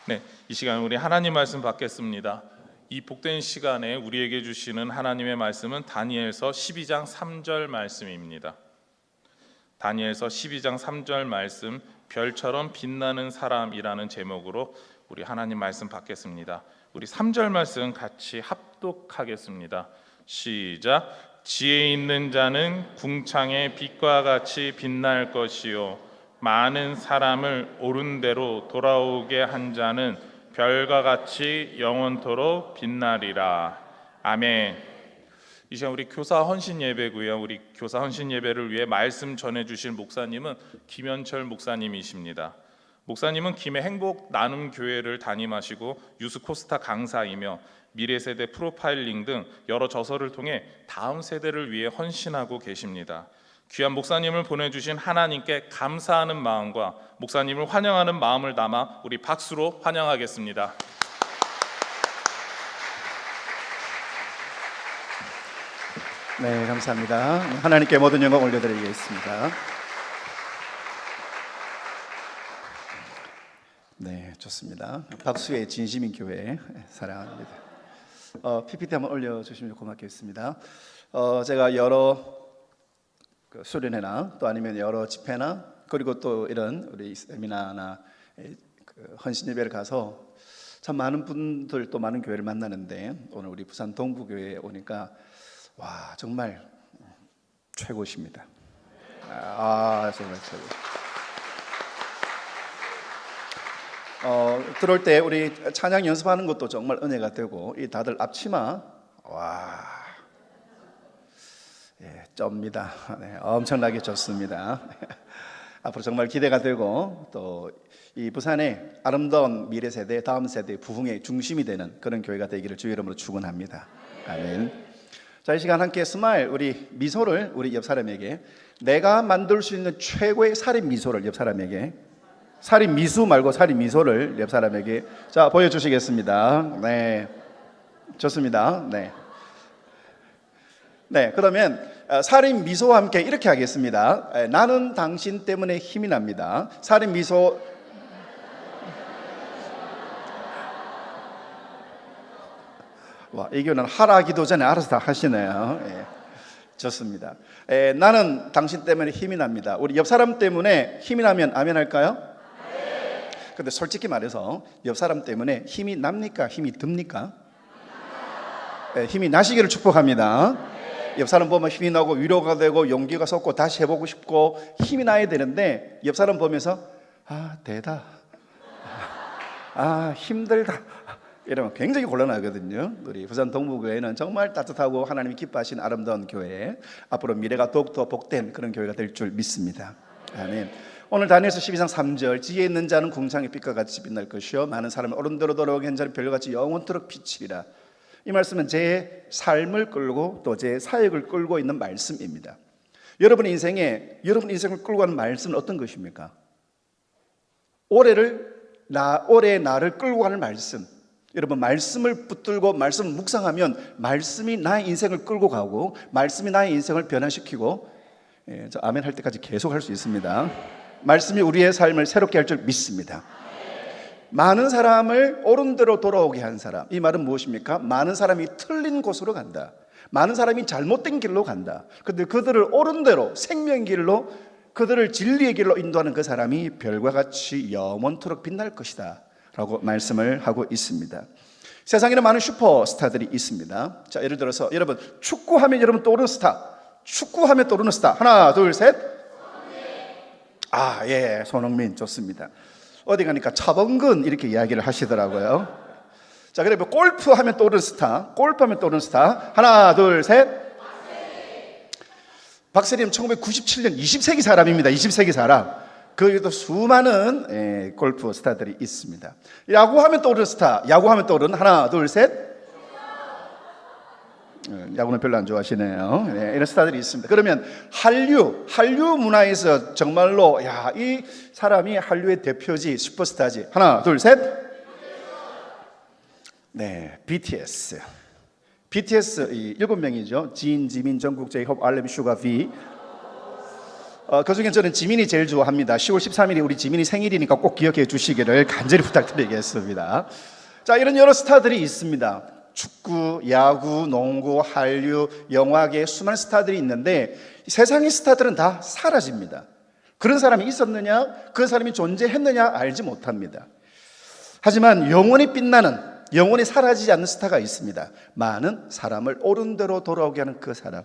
네, 이 시간 우리 하나님 말씀 받겠습니다. 이 복된 시간에 우리에게 주시는 하나님의 말씀은 다니엘서 12장 3절 말씀입니다. 다니엘서 12장 3절 말씀, 별처럼 빛나는 사람이라는 제목으로 우리 하나님 말씀 받겠습니다. 우리 3절 말씀 같이 합독하겠습니다. 시작. 지혜 있는 자는 궁창의 빛과 같이 빛날 것이요, 많은 사람을 옳은 대로 돌아오게 한 자는 별과 같이 영원토록 빛나리라. 아멘. 이 시간 우리 교사 헌신 예배고요. 우리 교사 헌신 예배를 위해 말씀 전해주실 목사님은 김현철 목사님이십니다. 목사님은 김해 행복 나눔 교회를 담임하시고 유스코스타 강사이며 미래세대 프로파일링 등 여러 저서를 통해 다음 세대를 위해 헌신하고 계십니다. 귀한 목사님을 보내주신 하나님께 감사하는 마음과 목사님을 환영하는 마음을 담아 우리 박수로 환영하겠습니다. 네, 감사합니다. 하나님께 모든 영광 올려드리겠습니다. 네, 좋습니다. 박수의 진심인 교회 사랑합니다. PPT 한번 올려주시면 고맙겠습니다. 제가 여러 수련회나 또 아니면 여러 집회나 그리고 또 이런 우리 세미나나 헌신 예배를 가서 참 많은 분들 또 많은 교회를 만나는데 오늘 우리 부산 동부교회에 오니까 와 정말 최고십니다. 정말 최고. 들어올 때 우리 찬양 연습하는 것도 정말 은혜가 되고 이 다들 앞치마 쩝니다. 네, 엄청나게 좋습니다. 앞으로 정말 기대가 되고 또 이 부산의 아름다운 미래 세대, 다음 세대 부흥의 중심이 되는 그런 교회가 되기를 주의 이름으로 축원합니다. 아멘. 자, 이 시간 함께 스마일, 우리 미소를 우리 옆 사람에게, 내가 만들 수 있는 최고의 살인 미소를 옆 사람에게, 살인 미수 말고 살인 미소를 옆 사람에게 자 보여주시겠습니다. 네, 좋습니다. 네, 그러면 살인 미소와 함께 이렇게 하겠습니다. 나는 당신 때문에 힘이 납니다. 살인 미소. 와, 이 교회는 하라 기도 전에 알아서 다 하시네요. 좋습니다. 나는 당신 때문에 힘이 납니다. 우리 옆 사람 때문에 힘이 나면 아멘 할까요? 근데 솔직히 말해서 옆 사람 때문에 힘이 납니까? 힘이 듭니까? 힘이 나시기를 축복합니다. 옆 사람 보면 힘이 나고 위로가 되고 용기가 솟고 다시 해보고 싶고 힘이 나야 되는데 옆 사람 보면서 대다, 힘들다 이러면 굉장히 곤란하거든요. 우리 부산 동부교회는 정말 따뜻하고 하나님이 기뻐하신 아름다운 교회, 앞으로 미래가 더욱더 복된 그런 교회가 될 줄 믿습니다. 아멘. 오늘 다니엘서 12장 3절, 지혜 있는 자는 궁창의 빛과 같이 빛날 것이요, 많은 사람을 옳은 대로 돌아오게 한 자는 별같이 영원토록 비치리라. 이 말씀은 제 삶을 끌고 또 제 사역을 끌고 있는 말씀입니다. 여러분 인생을 끌고 가는 말씀은 어떤 것입니까? 올해의 나를 끌고 가는 말씀. 여러분, 말씀을 붙들고 말씀을 묵상하면 말씀이 나의 인생을 끌고 가고 말씀이 나의 인생을 변화시키고, 저 아멘 할 때까지 계속 할 수 있습니다. 말씀이 우리의 삶을 새롭게 할 줄 믿습니다. 많은 사람을 옳은 대로 돌아오게 한 사람, 이 말은 무엇입니까? 많은 사람이 틀린 곳으로 간다. 많은 사람이 잘못된 길로 간다. 그런데 그들을 옳은 대로 생명의 길로, 그들을 진리의 길로 인도하는 그 사람이 별과 같이 영원토록 빛날 것이다 라고 말씀을 하고 있습니다. 세상에는 많은 슈퍼스타들이 있습니다. 자, 예를 들어서 여러분 축구하면 여러분 떠오르는 스타, 축구하면 떠오르는 스타, 하나 둘 셋. 손흥민 좋습니다. 어디 가니까 차범근 이렇게 이야기를 하시더라고요. 자, 그리고 골프하면 떠오르는 스타, 골프하면 떠오르는 스타, 하나 둘 셋. 박세림 1997년 20세기 사람입니다. 20세기 사람. 거기도 수많은 골프 스타들이 있습니다. 야구하면 떠오르는 스타, 야구하면 떠오르는 하나 둘 셋. 야구는 별로 안 좋아하시네요. 이런 스타들이 있습니다. 그러면 한류 문화에서 정말로 이 사람이 한류의 대표지, 슈퍼스타지, 하나 둘 셋. 네, BTS 이 7명이죠. 진, 지민, 정국, 제이홉, 알렘, 슈가, 비. 그중에 저는 지민이 제일 좋아합니다. 10월 13일이 우리 지민이 생일이니까 꼭 기억해 주시기를 간절히 부탁드리겠습니다. 자, 이런 여러 스타들이 있습니다. 축구, 야구, 농구, 한류, 영화계 수많은 스타들이 있는데 세상의 스타들은 다 사라집니다. 그런 사람이 있었느냐, 그 사람이 존재했느냐 알지 못합니다. 하지만 영원히 빛나는, 영원히 사라지지 않는 스타가 있습니다. 많은 사람을 옳은 대로 돌아오게 하는 그 사람.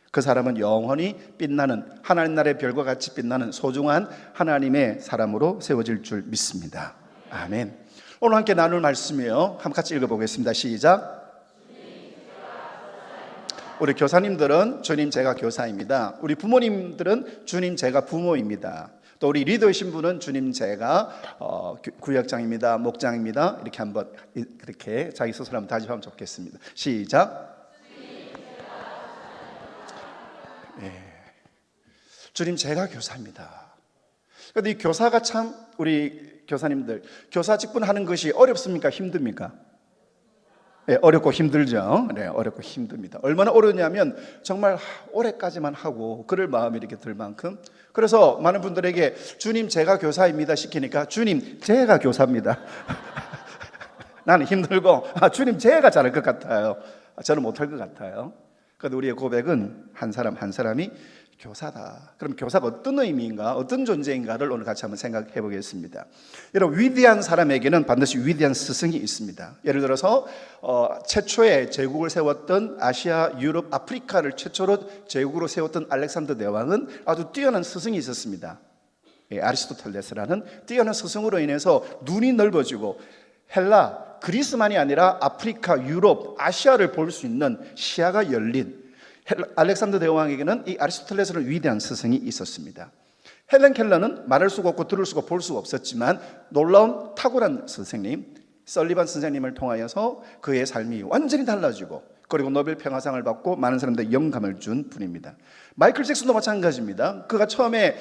그 사람은 영원히 빛나는, 하나님 나라의 별과 같이 빛나는 소중한 하나님의 사람으로 세워질 줄 믿습니다. 아멘. 오늘 함께 나눌 말씀이에요. 한번 같이 읽어보겠습니다. 시작. 우리 교사님들은 주님 제가 교사입니다. 우리 부모님들은 주님 제가 부모입니다. 또 우리 리더이신 분은 주님 제가 구역장입니다, 목장입니다. 이렇게 한번 이렇게 자기 스스로 한번 다짐하면 좋겠습니다. 시작. 주님 제가 교사입니다. 그런데 이 교사가 참, 우리 교사님들 교사 직분 하는 것이 어렵습니까? 힘듭니까? 네, 어렵고 힘들죠. 네, 어렵고 힘듭니다. 얼마나 어려우냐면 정말 올해까지만 하고 그럴 마음이 이렇게 들 만큼. 그래서 많은 분들에게 주님 제가 교사입니다 시키니까 주님 제가 교사입니다. 나는 힘들고 주님 제가 잘할 것 같아요. 저는 못할 것 같아요. 그런데 우리의 고백은 한 사람 한 사람이 교사다. 그럼 교사가 어떤 의미인가, 어떤 존재인가를 오늘 같이 한번 생각해 보겠습니다. 여러분, 위대한 사람에게는 반드시 위대한 스승이 있습니다. 예를 들어서 최초의 제국을 세웠던 아시아, 유럽, 아프리카를 최초로 제국으로 세웠던 알렉산더 대왕은 아주 뛰어난 스승이 있었습니다. 아리스토텔레스라는 뛰어난 스승으로 인해서 눈이 넓어지고 헬라, 그리스만이 아니라 아프리카, 유럽, 아시아를 볼 수 있는 시야가 열린 알렉산더 대왕에게는 이 아리스토텔레스는 위대한 스승이 있었습니다. 헬렌 켈러는 말할 수가 없고 들을 수가 볼 수가 없었지만 놀라운 탁월한 선생님 설리반 선생님을 통하여서 그의 삶이 완전히 달라지고 그리고 노벨 평화상을 받고 많은 사람들에게 영감을 준 분입니다. 마이클 잭슨도 마찬가지입니다. 그가 처음에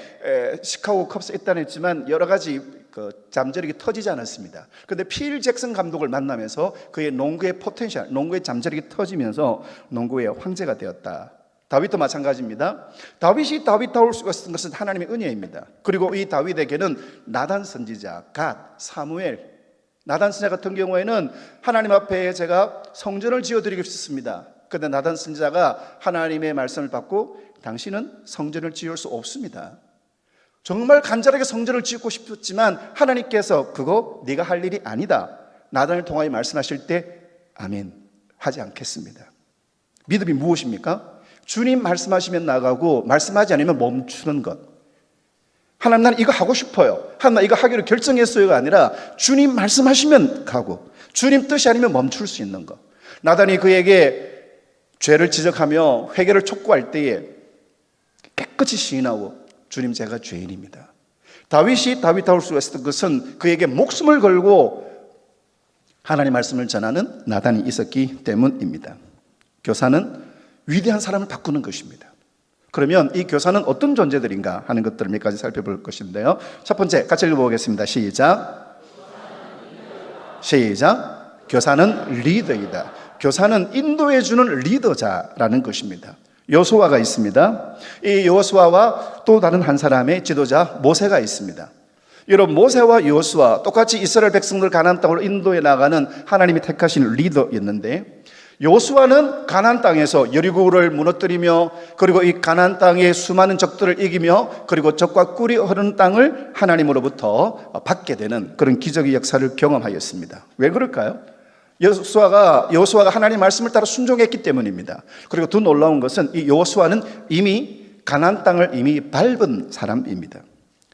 시카고 컵스 입단했지만 여러 가지 잠재력이 터지지 않았습니다. 그런데 필 잭슨 감독을 만나면서 그의 농구의 포텐셜, 농구의 잠재력이 터지면서 농구의 황제가 되었다. 다윗도 마찬가지입니다. 다윗이 다윗다울 수가 있었던 것은 하나님의 은혜입니다. 그리고 이 다윗에게는 나단 선지자, 갓, 사무엘, 나단 선지자 같은 경우에는 하나님 앞에 제가 성전을 지어드리고 싶습니다. 그런데 나단 선지자가 하나님의 말씀을 받고 당신은 성전을 지을 수 없습니다. 정말 간절하게 성전을 짓고 싶었지만 하나님께서 그거 네가 할 일이 아니다. 나단을 통하여 말씀하실 때 아멘 하지 않겠습니다. 믿음이 무엇입니까? 주님 말씀하시면 나가고 말씀하지 않으면 멈추는 것. 하나님 나는 이거 하고 싶어요. 하나님 나 이거 하기로 결정했어요가 아니라 주님 말씀하시면 가고 주님 뜻이 아니면 멈출 수 있는 것. 나단이 그에게 죄를 지적하며 회개를 촉구할 때에 깨끗이 시인하고 주님 제가 죄인입니다. 다윗이 다윗다울 수가 있었던 것은 그에게 목숨을 걸고 하나님 말씀을 전하는 나단이 있었기 때문입니다. 교사는 위대한 사람을 바꾸는 것입니다. 그러면 이 교사는 어떤 존재들인가 하는 것들을 몇 가지 살펴볼 것인데요. 첫 번째 같이 읽어보겠습니다. 시작. 시작. 교사는 리더이다. 교사는 인도해주는 리더자라는 것입니다. 여호수아가 있습니다. 이 여호수아와 또 다른 한 사람의 지도자 모세가 있습니다. 여러분, 모세와 여호수아 똑같이 이스라엘 백성들 가나안 땅으로 인도해 나가는 하나님이 택하신 리더였는데 여호수아는 가나안 땅에서 여리고를 무너뜨리며 그리고 이 가나안 땅의 수많은 적들을 이기며 그리고 적과 꿀이 흐르는 땅을 하나님으로부터 받게 되는 그런 기적의 역사를 경험하였습니다. 왜 그럴까요? 여호수아가 하나님의 말씀을 따라 순종했기 때문입니다. 그리고 더 놀라운 것은 이 여호수아는 이미 가나안 땅을 이미 밟은 사람입니다.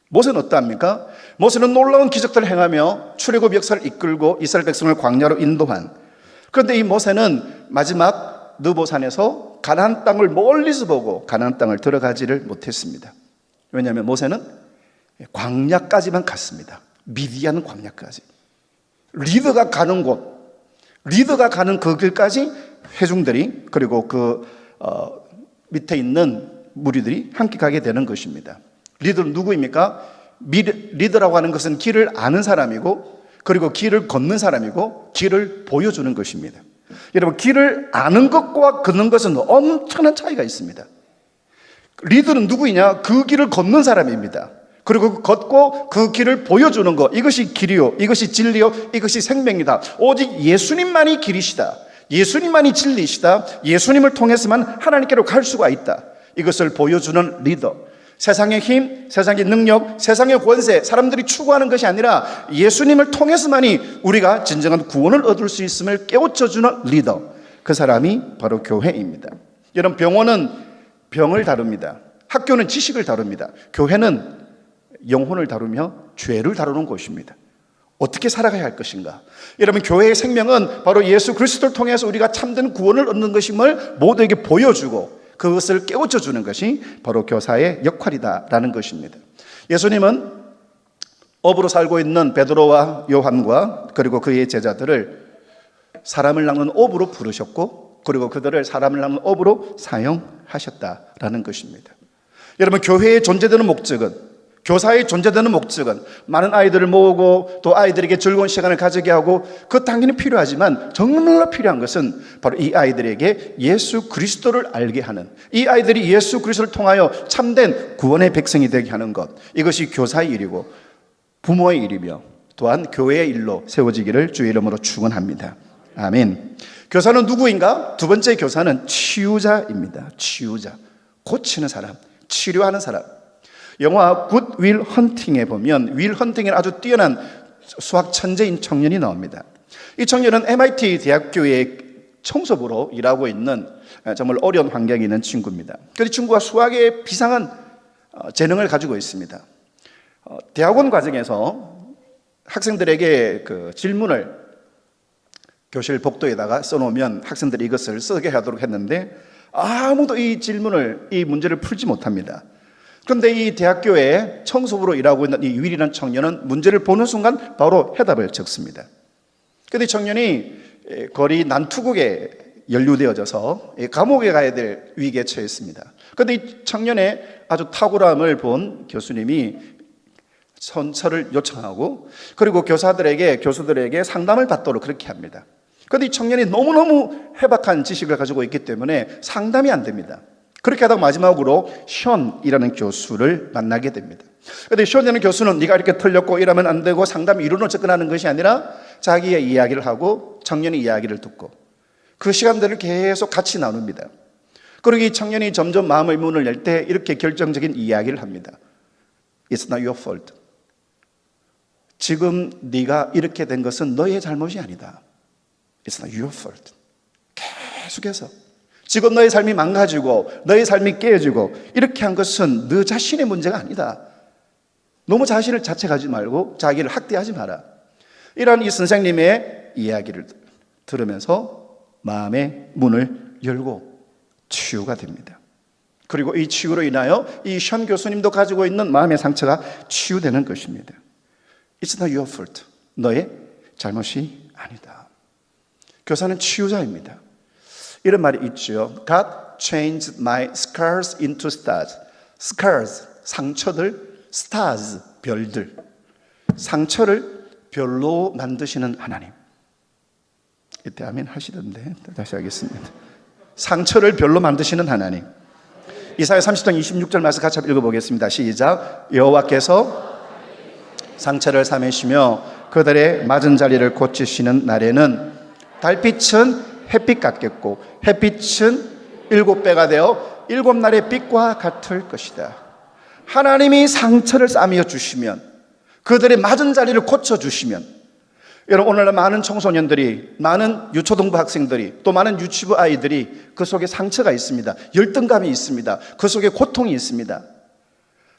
모세는 어떠합니까? 모세는 놀라운 기적들을 행하며 출애굽 역사를 이끌고 이스라엘 백성을 광야로 인도한, 그런데 이 모세는 마지막 느보산에서 가나안 땅을 멀리서 보고 가나안 땅을 들어가지를 못했습니다. 왜냐하면 모세는 광야까지만 갔습니다. 미디안 광야까지. 리더가 가는 곳, 리더가 가는 그 길까지 회중들이 그리고 그 밑에 있는 무리들이 함께 가게 되는 것입니다. 리더는 누구입니까? 리더라고 하는 것은 길을 아는 사람이고 그리고 길을 걷는 사람이고 길을 보여주는 것입니다. 여러분, 길을 아는 것과 걷는 것은 엄청난 차이가 있습니다. 리더는 누구이냐? 그 길을 걷는 사람입니다. 그리고 걷고 그 길을 보여주는 것, 이것이 길이요, 이것이 진리요, 이것이 생명이다. 오직 예수님만이 길이시다, 예수님만이 진리시다, 예수님을 통해서만 하나님께로 갈 수가 있다. 이것을 보여주는 리더. 세상의 힘, 세상의 능력, 세상의 권세, 사람들이 추구하는 것이 아니라 예수님을 통해서만이 우리가 진정한 구원을 얻을 수 있음을 깨우쳐주는 리더. 그 사람이 바로 교회입니다. 여러분, 병원은 병을 다룹니다. 학교는 지식을 다룹니다. 교회는 영혼을 다루며 죄를 다루는 곳입니다. 어떻게 살아가야 할 것인가? 여러분, 교회의 생명은 바로 예수 그리스도를 통해서 우리가 참된 구원을 얻는 것임을 모두에게 보여주고 그것을 깨우쳐 주는 것이 바로 교사의 역할이다라는 것입니다. 예수님은 업으로 살고 있는 베드로와 요한과 그리고 그의 제자들을 사람을 낚는 업으로 부르셨고, 그리고 그들을 사람을 낚는 업으로 사용하셨다라는 것입니다. 여러분, 교회의 존재되는 목적은, 교사의 존재되는 목적은 많은 아이들을 모으고 또 아이들에게 즐거운 시간을 가지게 하고, 그것 당연히 필요하지만 정말로 필요한 것은 바로 이 아이들에게 예수 그리스도를 알게 하는, 이 아이들이 예수 그리스도를 통하여 참된 구원의 백성이 되게 하는 것, 이것이 교사의 일이고 부모의 일이며 또한 교회의 일로 세워지기를 주의 이름으로 축원합니다. 아멘. 교사는 누구인가? 두 번째 교사는 치유자입니다. 치유자, 고치는 사람, 치료하는 사람. 영화 굿 윌 헌팅에 보면 윌 헌팅에는 아주 뛰어난 수학 천재인 청년이 나옵니다. 이 청년은 MIT 대학교의 청소부로 일하고 있는 정말 어려운 환경에 있는 친구입니다. 그 친구가 수학에 비상한 재능을 가지고 있습니다. 대학원 과정에서 학생들에게 그 질문을 교실 복도에다가 써놓으면 학생들이 이것을 쓰게 하도록 했는데 아무도 이 질문을, 이 문제를 풀지 못합니다. 그런데 이 대학교에 청소부로 일하고 있는 이 윌이라는 청년은 문제를 보는 순간 바로 해답을 적습니다. 그런데 이 청년이 거리 난투극에 연루되어져서 감옥에 가야 될 위기에 처했습니다. 그런데 이 청년의 아주 탁월함을 본 교수님이 선처를 요청하고, 그리고 교수들에게 상담을 받도록 그렇게 합니다. 그런데 이 청년이 너무너무 해박한 지식을 가지고 있기 때문에 상담이 안 됩니다. 그렇게 하다가 마지막으로 션이라는 교수를 만나게 됩니다. 그런데 션이라는 교수는 네가 이렇게 틀렸고 이러면 안 되고 상담 이론을 접근하는 것이 아니라 자기의 이야기를 하고 청년의 이야기를 듣고 그 시간들을 계속 같이 나눕니다. 그리고 이 청년이 점점 마음의 문을 열 때 이렇게 결정적인 이야기를 합니다. It's not your fault. 지금 네가 이렇게 된 것은 너의 잘못이 아니다. It's not your fault. 계속해서 지금 너의 삶이 망가지고 너의 삶이 깨어지고 이렇게 한 것은 너 자신의 문제가 아니다. 너무 자신을 자책하지 말고 자기를 학대하지 마라. 이런 이 선생님의 이야기를 들으면서 마음의 문을 열고 치유가 됩니다. 그리고 이 치유로 인하여 이 션 교수님도 가지고 있는 마음의 상처가 치유되는 것입니다. It's not your fault. 너의 잘못이 아니다. 교사는 치유자입니다. 이런 말이 있죠. God changed my scars into stars. Scars, 상처들, stars, 별들. 상처를 별로 만드시는 하나님. 이때 아멘 하시던데 다시 하겠습니다. 상처를 별로 만드시는 하나님. 이사야 30장 26절 말씀 같이 읽어보겠습니다. 시작. 여호와께서 상처를 삼으시며 그들의 맞은 자리를 고치시는 날에는 달빛은 햇빛 같겠고 햇빛은 7배가 되어 7날의 빛과 같을 것이다. 하나님이 상처를 싸매어 주시면, 그들의 맞은 자리를 고쳐주시면, 여러분 오늘날 많은 청소년들이, 많은 유초등부 학생들이, 또 많은 유치부 아이들이 그 속에 상처가 있습니다. 열등감이 있습니다. 그 속에 고통이 있습니다.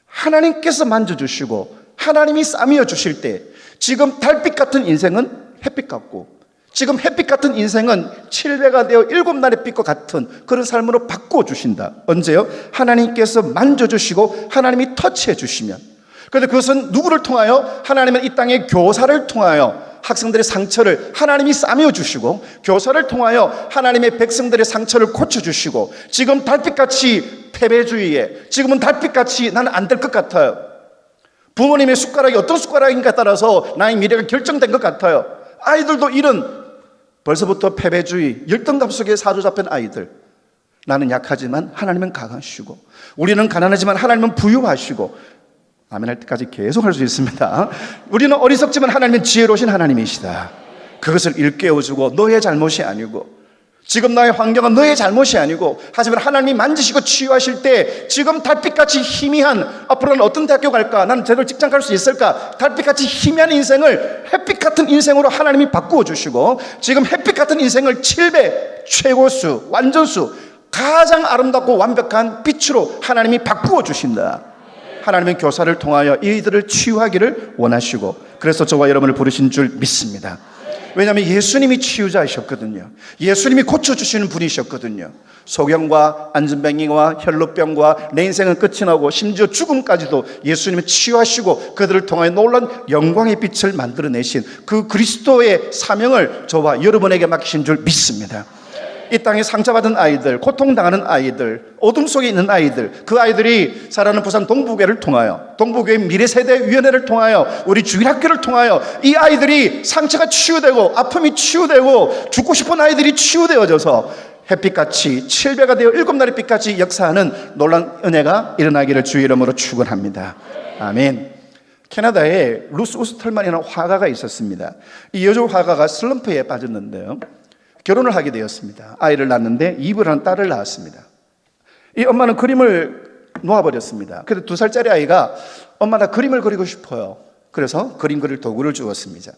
하나님께서 만져주시고 하나님이 싸매어 주실 때 지금 달빛 같은 인생은 햇빛 같고, 지금 햇빛 같은 인생은 7배가 되어 7날의 빛과 같은 그런 삶으로 바꿔주신다. 언제요? 하나님께서 만져주시고 하나님이 터치해 주시면. 그런데 그것은 누구를 통하여? 하나님은 이 땅의 교사를 통하여 학생들의 상처를 하나님이 싸매어 주시고, 교사를 통하여 하나님의 백성들의 상처를 고쳐주시고, 지금 달빛같이 패배주의에, 지금은 달빛같이 나는 안 될 것 같아요. 부모님의 숟가락이 어떤 숟가락인가 따라서 나의 미래가 결정된 것 같아요. 아이들도 이런 벌써부터 패배주의, 열등감 속에 사로잡힌 아이들, 나는 약하지만 하나님은 강하시고, 우리는 가난하지만 하나님은 부유하시고, 아멘 할 때까지 계속 할 수 있습니다. 우리는 어리석지만 하나님은 지혜로우신 하나님이시다. 그것을 일깨워주고, 너의 잘못이 아니고, 지금 나의 환경은 너의 잘못이 아니고, 하지만 하나님이 만지시고 치유하실 때 지금 달빛같이 희미한, 앞으로는 어떤 대학교 갈까? 나는 제대로 직장 갈 수 있을까? 달빛같이 희미한 인생을 햇빛 같은 인생으로 하나님이 바꾸어 주시고, 지금 햇빛 같은 인생을 7배, 최고수, 완전수, 가장 아름답고 완벽한 빛으로 하나님이 바꾸어 주신다. 하나님은 교사를 통하여 이들을 치유하기를 원하시고, 그래서 저와 여러분을 부르신 줄 믿습니다. 왜냐하면 예수님이 치유자이셨거든요. 예수님이 고쳐주시는 분이셨거든요. 소경과 안전병이와 혈루병과 내 인생은 끝이 나고 심지어 죽음까지도 예수님이 치유하시고 그들을 통하여 놀라운 영광의 빛을 만들어내신 그 그리스도의 사명을 저와 여러분에게 맡기신 줄 믿습니다. 이 땅에 상처받은 아이들, 고통당하는 아이들, 어둠 속에 있는 아이들, 그 아이들이 살아가는 부산 동부교회를 통하여, 동부교회 미래세대위원회를 통하여, 우리 주일학교를 통하여 이 아이들이 상처가 치유되고 아픔이 치유되고 죽고 싶은 아이들이 치유되어져서 햇빛같이 7배가 되어 7날의 빛같이 역사하는 놀라운 은혜가 일어나기를 주의 이름으로 축원합니다. 아멘. 캐나다에 루스 우스털만이라는 화가가 있었습니다. 이 여자 화가가 슬럼프에 빠졌는데요, 결혼을 하게 되었습니다. 아이를 낳았는데 입을 한 딸을 낳았습니다. 이 엄마는 그림을 놓아버렸습니다. 그래서 2살짜리 아이가 엄마 나 그림을 그리고 싶어요. 그래서 그림 그릴 도구를 주었습니다.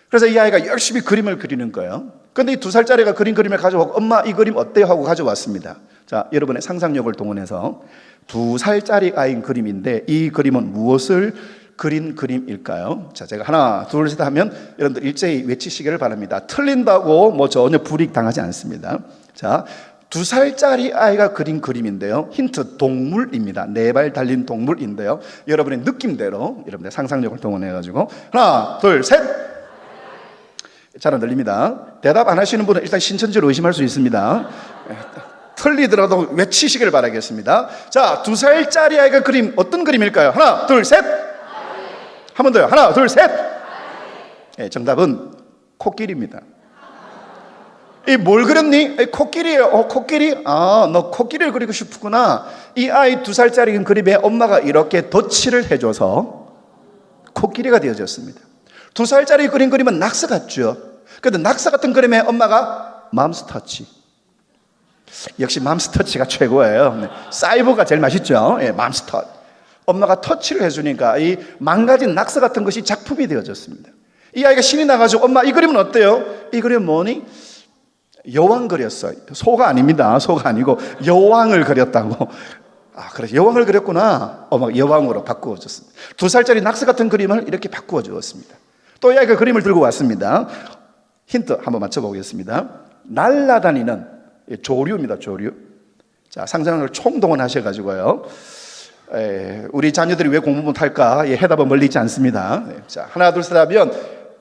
그래서 이 아이가 열심히 그림을 그리는 거예요. 그런데 이 2살짜리가 그림을 가져오고 엄마 이 그림 어때요? 하고 가져왔습니다. 자, 여러분의 상상력을 동원해서 2살짜리 아이인 그림인데 이 그림은 무엇을 그린 그림일까요? 자, 제가 하나, 둘, 셋 하면 여러분들 일제히 외치시기를 바랍니다. 틀린다고 뭐 전혀 불이익 당하지 않습니다. 자, 2살짜리 아이가 그린 그림인데요, 힌트 동물입니다. 4발 달린 동물인데요, 여러분의 느낌대로 여러분의 상상력을 동원해가지고 하나, 둘, 셋. 잘 안 들립니다. 대답 안 하시는 분은 일단 신천지로 의심할 수 있습니다. 틀리더라도 외치시길 바라겠습니다. 자, 2살짜리 아이가 그림 어떤 그림일까요? 하나, 둘, 셋. 한 번 더요. 하나, 둘, 셋. 네, 정답은 코끼리입니다. 이 뭘 그렸니? 코끼리예요. 코끼리? 아, 너 코끼리를 그리고 싶구나. 이 아이 2살짜리 그림에 엄마가 이렇게 덧칠을 해줘서 코끼리가 되어졌습니다. 2살짜리 그린 그림은 낙서 같죠. 그런데 낙서 같은 그림에 엄마가 맘스터치. 역시 맘스터치가 최고예요. 네. 사이버가 제일 맛있죠. 네, 맘스터치. 엄마가 터치를 해주니까 이 망가진 낙서 같은 것이 작품이 되어졌습니다. 이 아이가 신이 나가지고 엄마 이 그림은 어때요? 이 그림 뭐니? 여왕 그렸어요. 소가 아닙니다. 소가 아니고 여왕을 그렸다고. 아, 그래 여왕을 그렸구나. 엄마가 여왕으로 바꾸어 줬습니다. 2살짜리 낙서 같은 그림을 이렇게 바꾸어 주었습니다. 또 이 아이가 그림을 들고 왔습니다. 힌트 한번 맞춰보겠습니다. 날아다니는 조류입니다. 조류. 자, 상상력을 총동원하셔가지고요, 우리 자녀들이 왜 공부 못할까? 해답은 멀리 있지 않습니다. 자, 하나 둘 셋 하면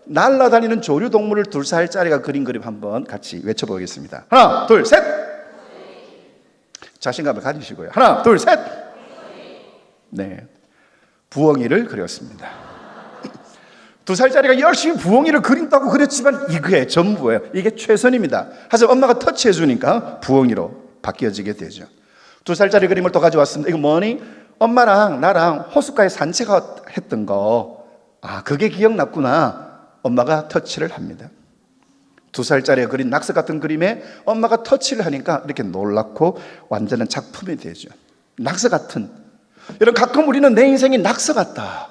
날아다니는 조류 동물을 2살짜리가 그린 그림 한번 같이 외쳐보겠습니다. 하나 둘 셋. 자신감을 가지시고요. 하나 둘 셋. 네, 부엉이를 그렸습니다. 2살짜리가 열심히 부엉이를 그린다고 그렸지만 이게 전부예요. 이게 최선입니다. 하지만 엄마가 터치해 주니까 부엉이로 바뀌어지게 되죠. 2살짜리 그림을 또 가져왔습니다. 이거 뭐니? 엄마랑 나랑 호숫가에 산책했던 거. 아, 그게 기억났구나. 엄마가 터치를 합니다. 2살짜리가 그린 낙서 같은 그림에 엄마가 터치를 하니까 이렇게 놀랍고 완전한 작품이 되죠. 낙서 같은. 여러분, 가끔 우리는 내 인생이 낙서 같다.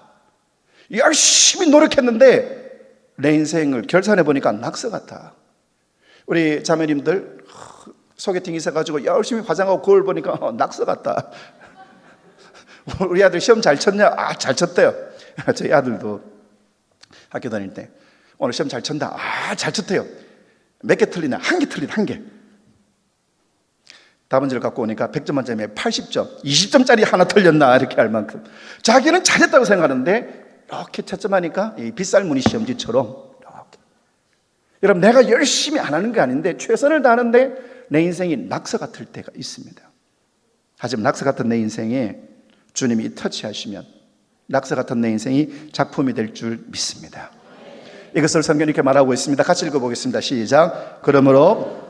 열심히 노력했는데 내 인생을 결산해 보니까 낙서 같아. 우리 자매님들 소개팅 있어가지고 열심히 화장하고 거울 보니까 낙서 같다. 우리 아들 시험 잘 쳤냐? 아, 잘 쳤대요. 저희 아들도 학교 다닐 때 오늘 시험 잘 쳤다. 아, 잘 쳤대요. 몇 개 틀리냐? 1개 틀리다. 1개. 답안지를 갖고 오니까 100점 만점에 80점, 20점짜리 하나 틀렸나 이렇게 할 만큼 자기는 잘했다고 생각하는데 이렇게 채점하니까 이 빗살무늬 시험지처럼 이렇게. 여러분, 내가 열심히 안 하는 게 아닌데 최선을 다하는데 내 인생이 낙서 같을 때가 있습니다. 하지만 낙서 같은 내 인생에 주님이 터치하시면 낙서 같은 내 인생이 작품이 될 줄 믿습니다. 이것을 성경이 이렇게 말하고 있습니다. 같이 읽어보겠습니다. 시작. 그러므로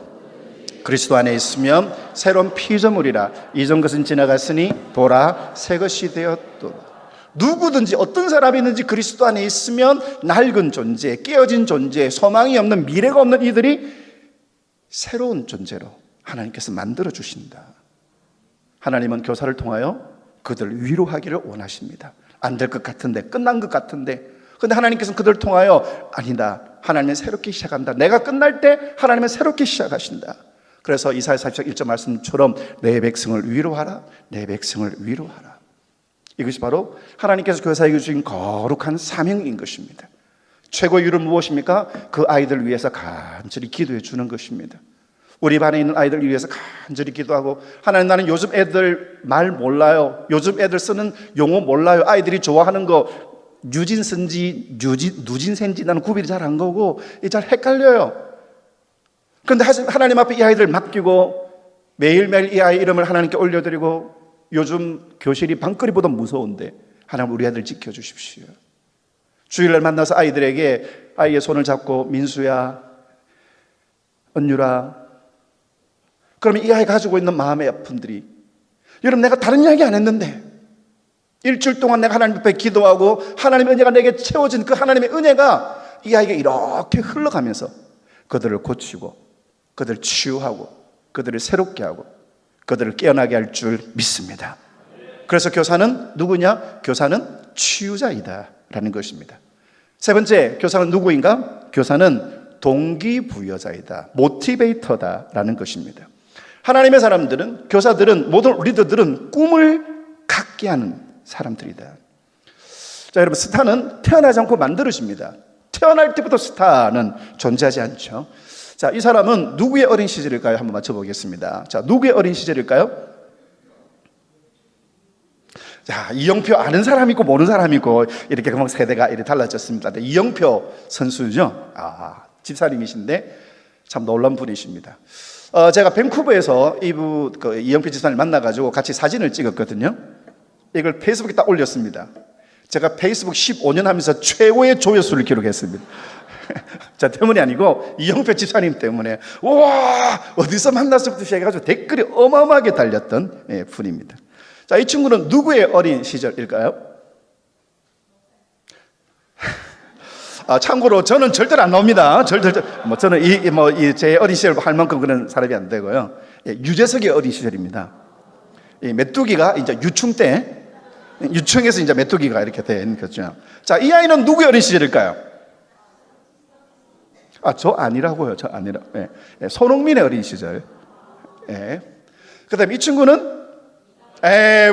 그리스도 안에 있으면 새로운 피조물이라. 이전 것은 지나갔으니 보라 새 것이 되었도다. 누구든지 어떤 사람이든지 그리스도 안에 있으면 낡은 존재, 깨어진 존재, 소망이 없는, 미래가 없는 이들이 새로운 존재로 하나님께서 만들어 주신다. 하나님은 교사를 통하여 그들을 위로하기를 원하십니다. 안 될 것 같은데, 끝난 것 같은데, 근데 하나님께서는 그들을 통하여 아니다, 하나님은 새롭게 시작한다. 내가 끝날 때 하나님은 새롭게 시작하신다. 그래서 이사야 40장 1절 말씀처럼 내 백성을 위로하라, 내 백성을 위로하라. 이것이 바로 하나님께서 교사에게 주신 거룩한 사명인 것입니다. 최고의 위로는 무엇입니까? 그 아이들을 위해서 간절히 기도해 주는 것입니다. 우리 반에 있는 아이들을 위해서 간절히 기도하고, 하나님, 나는 요즘 애들 말 몰라요, 요즘 애들 쓰는 용어 몰라요, 아이들이 좋아하는 거 뉴진스인지 누진센지 나는 구별이 잘 안 가고 잘 헷갈려요. 그런데 하나님 앞에 이 아이들 맡기고 매일매일 이 아이 이름을 하나님께 올려드리고, 요즘 교실이 방거리보다 무서운데 하나님 우리 아이들 지켜주십시오. 주일날 만나서 아이들에게 아이의 손을 잡고 민수야, 은유라, 그러면 이 아이가 가지고 있는 마음의 아픔들이, 여러분 내가 다른 이야기 안 했는데 일주일 동안 내가 하나님 앞에 기도하고 하나님의 은혜가 내게 채워진 그 하나님의 은혜가 이 아이에게 이렇게 흘러가면서 그들을 고치고 그들을 치유하고 그들을 새롭게 하고 그들을 깨어나게 할 줄 믿습니다. 그래서 교사는 누구냐? 교사는 치유자이다 라는 것입니다. 세 번째, 교사는 누구인가? 교사는 동기부여자이다, 모티베이터다 라는 것입니다. 하나님의 사람들은, 교사들은, 모든 리더들은 꿈을 갖게 하는 사람들이다. 자, 여러분, 스타는 태어나지 않고 만들어집니다. 태어날 때부터 스타는 존재하지 않죠. 자, 이 사람은 누구의 어린 시절일까요? 한번 맞춰보겠습니다. 자, 누구의 어린 시절일까요? 자, 이영표 아는 사람이 있고 모르는 사람이 있고 이렇게 금방 세대가 이렇게 달라졌습니다. 이영표 선수죠. 집사님이신데 참 놀라운 분이십니다. 제가 밴쿠버에서 이영표 집사님 만나가지고 같이 사진을 찍었거든요. 이걸 페이스북에 딱 올렸습니다. 제가 페이스북 15년 하면서 최고의 조회수를 기록했습니다. 저 때문이 아니고 이영표 집사님 때문에, 와, 어디서 만났을부터 시작해가지고 댓글이 어마어마하게 달렸던 분입니다. 자, 이 친구는 누구의 어린 시절일까요? 참고로 저는 절대로 안 나옵니다. 저는 제 어린 시절 할 만큼 그런 사람이 안 되고요. 유재석의 어린 시절입니다. 메뚜기가 이제 유충 때, 유충에서 이제 메뚜기가 이렇게 된 거죠. 자, 이 아이는 누구의 어린 시절일까요? 저 아니라고요. 저 아니라. 손흥민의 어린 시절. 그 다음에 이 친구는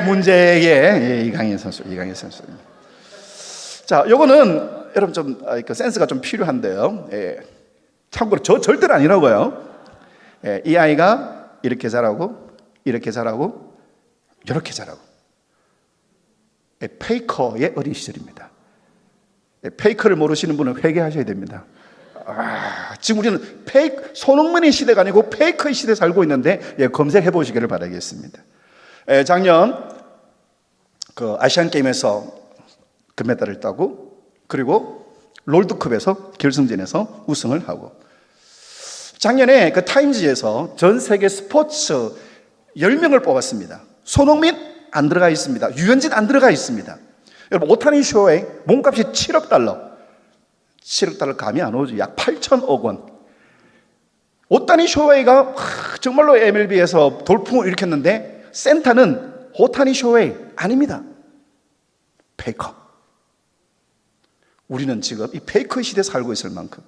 문제의 이강인 선수. 자, 요거는 여러분 좀 센스가 좀 필요한데요. 참고로 저 절대로 아니라고요. 이 아이가 이렇게 자라고, 이렇게 자라고, 이렇게 자라고. 페이커의 어린 시절입니다. 페이커를 모르시는 분은 회개하셔야 됩니다. 지금 우리는 손흥민의 시대가 아니고 페이커의 시대에 살고 있는데 검색해 보시기를 바라겠습니다. 작년 그 아시안 게임에서 금메달을 따고, 그리고 롤드컵에서 결승전에서 우승을 하고, 작년에 그 타임지에서 전 세계 스포츠 10명을 뽑았습니다. 손흥민 안 들어가 있습니다. 유현진 안 들어가 있습니다. 여러분, 오타니 쇼의 몸값이 7억 달러 감이 안 오죠. 약 8천억 원. 오타니 쇼웨이가 정말로 MLB에서 돌풍을 일으켰는데, 센터는 오타니 쇼웨이 아닙니다. 페이커. 우리는 지금 이 페이커 시대에 살고 있을 만큼.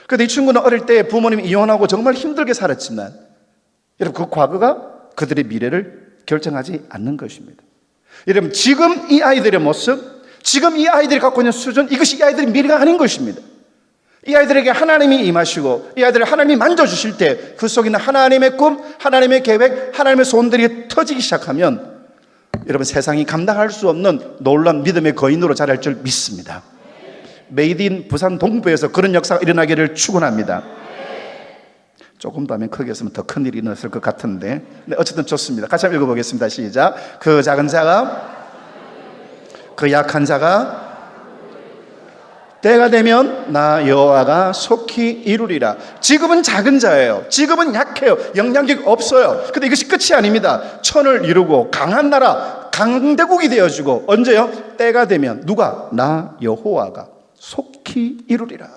그런데 이 친구는 어릴 때 부모님이 이혼하고 정말 힘들게 살았지만, 여러분, 그 과거가 그들의 미래를 결정하지 않는 것입니다. 여러분, 지금 이 아이들의 모습, 지금 이 아이들이 갖고 있는 수준, 이것이 이 아이들의 미래가 아닌 것입니다. 이 아이들에게 하나님이 임하시고 이 아이들을 하나님이 만져주실 때 그 속에 있는 하나님의 꿈, 하나님의 계획, 하나님의 소원들이 터지기 시작하면 여러분, 세상이 감당할 수 없는 놀라운 믿음의 거인으로 자랄 줄 믿습니다. 메이드 인 부산 동부에서 그런 역사가 일어나기를 축원합니다. 조금 더 하면 크게 했으면 더 큰 일이 일어났을 것 같은데, 네, 어쨌든 좋습니다. 같이 한번 읽어보겠습니다. 시작. 그 작은 자가, 그 약한 자가 때가 되면 나 여호와가 속히 이루리라. 지금은 작은 자예요. 지금은 약해요. 영향력이 없어요. 근데 이것이 끝이 아닙니다. 천을 이루고 강한 나라, 강대국이 되어지고, 언제요? 때가 되면 누가? 나 여호와가 속히 이루리라.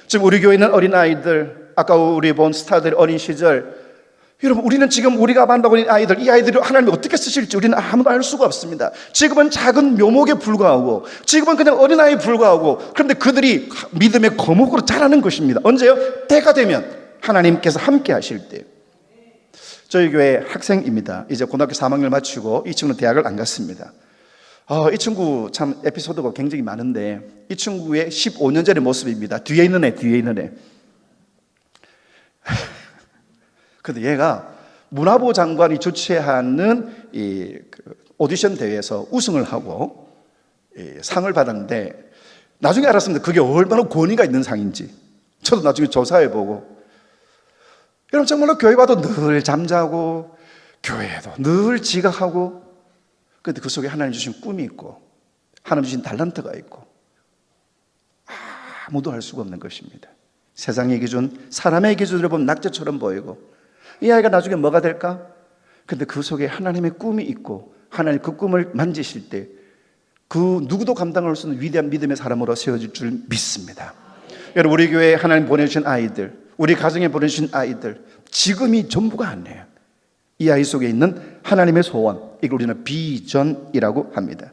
지금 우리 교회 있는 어린아이들, 아까 우리 본 스타들 어린 시절, 여러분, 우리는 지금 우리가 만나고 있는 아이들, 이 아이들을 하나님이 어떻게 쓰실지 우리는 아무도 알 수가 없습니다. 지금은 작은 묘목에 불과하고, 지금은 그냥 어린아이에 불과하고, 그런데 그들이 믿음의 거목으로 자라는 것입니다. 언제요? 때가 되면 하나님께서 함께 하실 때. 저희 교회 학생입니다. 이제 고등학교 3학년을 마치고 이 친구는 대학을 안 갔습니다. 이 친구 참 에피소드가 굉장히 많은데, 이 친구의 15년 전의 모습입니다. 뒤에 있는 애. 근데 얘가 문화부 장관이 주최하는 오디션 대회에서 우승을 하고 상을 받았는데, 나중에 알았습니다. 그게 얼마나 권위가 있는 상인지. 저도 나중에 조사해보고, 여러분 정말로 교회 와도 늘 잠자고, 교회에도 늘 지각하고, 그런데 그 속에 하나님 주신 꿈이 있고, 하나님 주신 달란트가 있고, 아무도 알 수가 없는 것입니다. 세상의 기준, 사람의 기준으로 보면 낙제처럼 보이고, 이 아이가 나중에 뭐가 될까? 근데 그 속에 하나님의 꿈이 있고, 하나님 그 꿈을 만지실 때 그 누구도 감당할 수 없는 위대한 믿음의 사람으로 세워질 줄 믿습니다. 여러분, 우리 교회에 하나님 보내주신 아이들, 우리 가정에 보내주신 아이들, 지금이 전부가 아니에요. 이 아이 속에 있는 하나님의 소원, 이걸 우리는 비전이라고 합니다.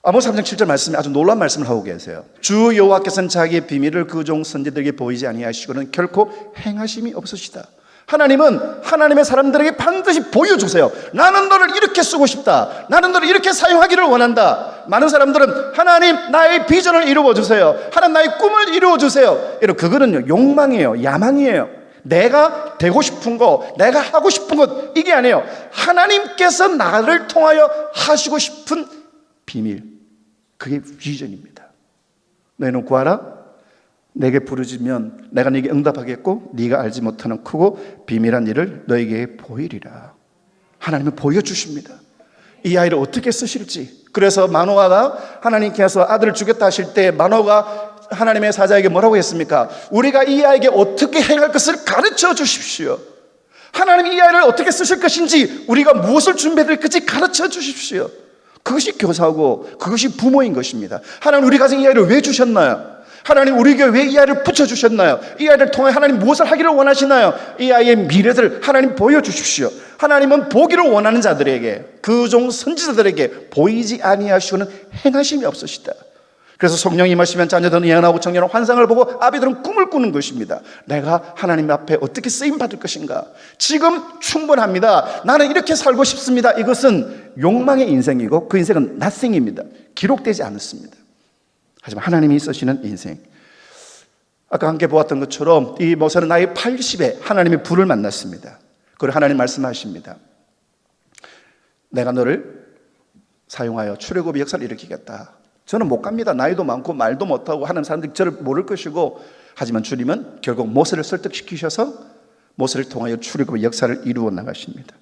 아모스 3장 7절 말씀에 아주 놀라운 말씀을 하고 계세요. 주 여호와께서는 자기의 비밀을 그 종 선지들에게 보이지 아니하시고는 결코 행하심이 없으시다. 하나님은 하나님의 사람들에게 반드시 보여주세요. 나는 너를 이렇게 쓰고 싶다. 나는 너를 이렇게 사용하기를 원한다. 많은 사람들은 하나님 나의 비전을 이루어 주세요. 하나님 나의 꿈을 이루어 주세요. 여러분, 그거는요 욕망이에요. 야망이에요. 내가 되고 싶은 거, 내가 하고 싶은 것, 이게 아니에요. 하나님께서 나를 통하여 하시고 싶은 비밀, 그게 비전입니다. 너희는 구하라, 내게 부르짖으면 내가 네게 응답하겠고 네가 알지 못하는 크고 비밀한 일을 너에게 보이리라. 하나님은 보여주십니다. 이 아이를 어떻게 쓰실지. 그래서 마노아가 하나님께서 아들을 주겠다 하실 때 마노아가 하나님의 사자에게 뭐라고 했습니까? 우리가 이 아이에게 어떻게 행할 것을 가르쳐 주십시오. 하나님 이 아이를 어떻게 쓰실 것인지, 우리가 무엇을 준비해야 될 것인지 가르쳐 주십시오. 그것이 교사고 그것이 부모인 것입니다. 하나님 우리 가정에 이 아이를 왜 주셨나요? 하나님 우리 교회에 왜 이 아이를 붙여주셨나요? 이 아이를 통해 하나님 무엇을 하기를 원하시나요? 이 아이의 미래를 하나님 보여주십시오. 하나님은 보기를 원하는 자들에게, 그 종 선지자들에게 보이지 아니하시고는 행하심이 없으시다. 그래서 성령이 임하시면 자녀들은 예언하고 청년은 환상을 보고 아비들은 꿈을 꾸는 것입니다. 내가 하나님 앞에 어떻게 쓰임받을 것인가? 지금 충분합니다. 나는 이렇게 살고 싶습니다. 이것은 욕망의 인생이고 그 인생은 nothing입니다. 기록되지 않습니다. 하지만 하나님이 쓰시는 인생, 아까 함께 보았던 것처럼 이 모세는 나이 80에 하나님의 불을 만났습니다. 그리고 하나님 말씀하십니다. 내가 너를 사용하여 출애굽의 역사를 일으키겠다. 저는 못 갑니다. 나이도 많고 말도 못하고 하는 사람들이 저를 모를 것이고, 하지만 주님은 결국 모세를 설득시키셔서 모세를 통하여 출애굽의 역사를 이루어 나가십니다.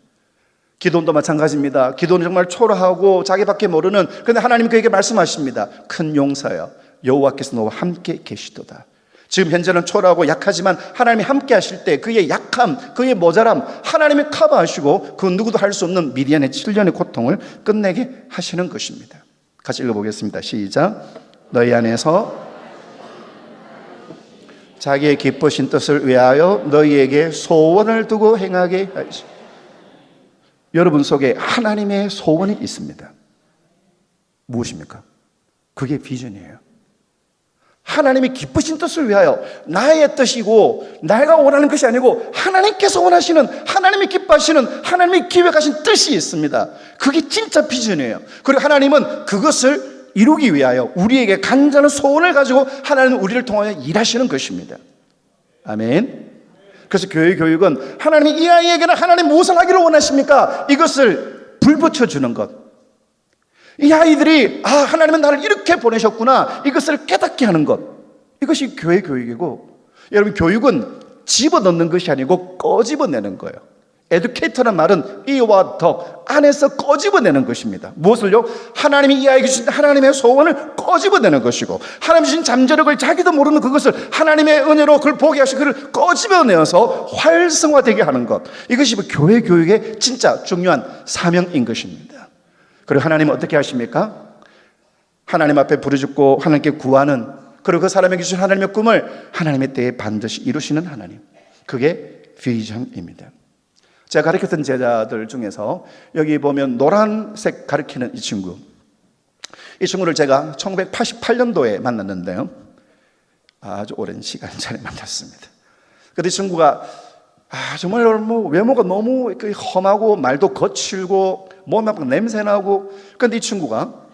기도원도 마찬가지입니다. 기도원은 정말 초라하고 자기밖에 모르는, 그런데 하나님 그에게 말씀하십니다. 큰 용사여, 여호와께서 너와 함께 계시도다. 지금 현재는 초라하고 약하지만 하나님이 함께 하실 때 그의 약함, 그의 모자람 하나님이 커버하시고 그 누구도 할 수 없는 미디안의 7년의 고통을 끝내게 하시는 것입니다. 같이 읽어보겠습니다. 시작. 너희 안에서 자기의 기쁘신 뜻을 위하여 너희에게 소원을 두고 행하게 하시오. 여러분 속에 하나님의 소원이 있습니다. 무엇입니까? 그게 비전이에요. 하나님이 기쁘신 뜻을 위하여, 나의 뜻이고 내가 원하는 것이 아니고 하나님께서 원하시는, 하나님이 기뻐하시는, 하나님이 기획하신 뜻이 있습니다. 그게 진짜 비전이에요. 그리고 하나님은 그것을 이루기 위하여 우리에게 간절한 소원을 가지고 하나님은 우리를 통하여 일하시는 것입니다. 아멘. 그래서 교회 교육은 하나님이 이 아이에게는 하나님 무엇을 하기를 원하십니까? 이것을 불붙여주는 것. 이 아이들이 하나님은 나를 이렇게 보내셨구나, 이것을 깨닫게 하는 것. 이것이 교회 교육이고, 여러분 교육은 집어넣는 것이 아니고 꺼집어내는 거예요. 에듀케이터란 말은 이와 더 안에서 꺼집어내는 것입니다. 무엇을요? 하나님이 이 아이에게 주신 하나님의 소원을 꺼집어내는 것이고, 하나님 주신 잠재력을 자기도 모르는 그것을 하나님의 은혜로 그걸 보게 하시고 그를 꺼집어내어서 활성화되게 하는 것, 이것이 교회 교육의 진짜 중요한 사명인 것입니다. 그리고 하나님은 어떻게 하십니까? 하나님 앞에 부르짖고 하나님께 구하는, 그리고 그 사람에게 주신 하나님의 꿈을 하나님의 때에 반드시 이루시는 하나님, 그게 비전입니다. 제가 가르쳤던 제자들 중에서 여기 보면 노란색 가르치는 이 친구를 제가 1988년도에 만났는데요, 아주 오랜 시간 전에 만났습니다. 근데 이 친구가 정말 뭐 외모가 너무 험하고 말도 거칠고 몸에 막 냄새나고, 그런데 이 친구가